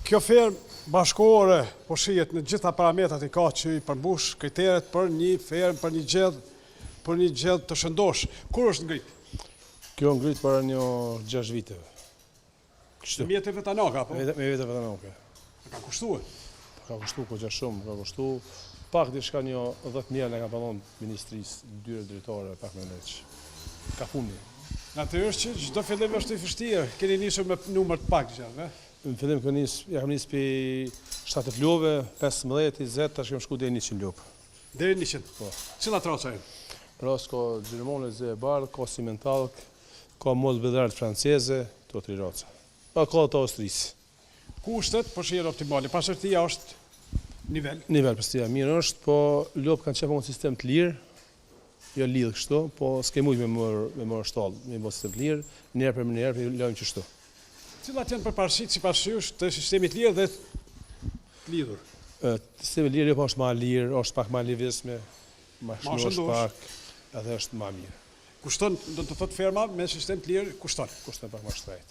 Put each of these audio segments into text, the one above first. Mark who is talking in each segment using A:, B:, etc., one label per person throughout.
A: Kjo fermë bashkëore po shihet në gjitha parametrat i ka që i përmbush kriteret për një fermë, për një gjellë të shëndosh. Kur është ngrit?
B: Kjo ngrit para një 6 viteve.
A: Kështu. Me mjeteve tanaka, po?
B: Me mjeteve tanaka.
A: Ka kushtuar?
B: Ka kushtu po gjë shumë, ka kushtu pak diçka një 10.000 nga pallon ministrisë, dyre drejtore pak më leç. Ka puni.
A: Natyrisht që çdo fillim është i vështirë. Keni nisur me numër të pak gjallë, ëh?
B: Në fillim kam nis për 70 lopë, 15, 20, tash kam shku deri 100 lopë.
A: Deri 100.
B: Po.
A: Cilat raca janë?
B: Ras ka Gjermane, zë e bardh, ka Simental, ka Mos Bedard franceze, to 3 raca. Pa ka të Austrisë.
A: Kushtet po shihen optimale. Pastërtia është nivel.
B: Nivel pastërtia mirë është, po lopë kanë qenë në sistem të lirë. Jo lidh kështu, po s'ke mujt me marr shtall, me bë sistem të lirë, njëherë për njëherë lajm kështu.
A: Cilat janë përparësitë sipas jush të sistemit lirë dhe të lidhur?
B: Sistemi lirë po është më lirë, është pak më lëvizme, më shëndosh pak, edhe është më mirë.
A: Kushton, do të thotë ferma me sistem të lirë, kushton?
B: Kushton pak më shtrejt.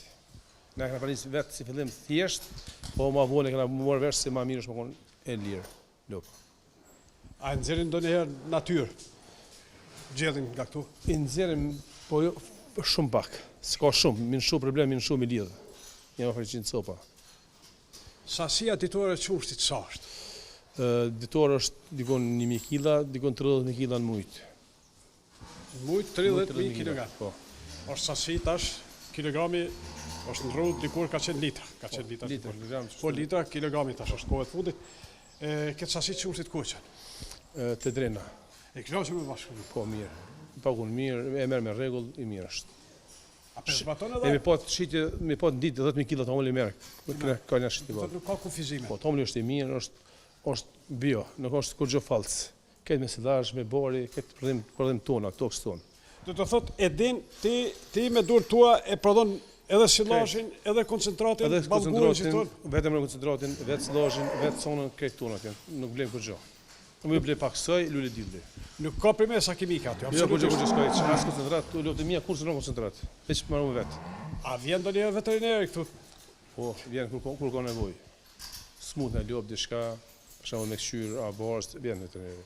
B: Ne kena panis vetë si fillim thjesht, po më vonë kena marrë vesh se më mirë është më kon e lirë lopë.
A: A nxjerrin ndonjëherë natyrë? Gjedhin nga këtu?
B: I nxjerrim, po jo shumë pak. S'ka shumë, min shumë problem, min shumë i lidh. Jam afër 100 copa.
A: Sasia ditore e qumshtit sa është?
B: Ditore është dikon 1000 kg, dikon 30.000 kg në mujt.
A: Mujt 30.000 kg.
B: Po.
A: Është sasi tash, kilogrami është në rrugë dikur ka qenë litra. Ka qenë litra. Po litra, kilogrami tash është kohë e fundit. Këtë sasi qumshtit ku qenë?
B: Te drena.
A: E kënaqur me bashkëpunim?
B: Po mirë. Pagun mirë, e merr me rregull, i mirë është.
A: A persbaton edhe?
B: Me po shitje, me po ditë 10.000 kg tomli merr. Ka një shitje.
A: Po ka kufizime.
B: Po tomli është i mirë, është bio, nuk është kurrë falc. Këtë me silazh, me bori, këtë prodhim tona, toks ton.
A: Do të thotë e din ti me durë tua e prodhon edhe silazhin, edhe koncentratin,
B: vetëm në koncentratin, vetë silazhin, vetë sonën këtë tona këtu. Nuk blem kurrë. Nuk më ble pak soj, lule ditë.
A: Nuk ka primesa kimike aty.
B: Jo, kurrë s'ka hiç. As koncentrat, lopë mia kurrë nuk koncentrat. Veç marrëm vet.
A: A vjen ndonjë veterineri këtu?
B: Po, vjen kur ka nevojë. Smut në lopë diçka, për shembull me këshyr, a borst, vjen veterineri.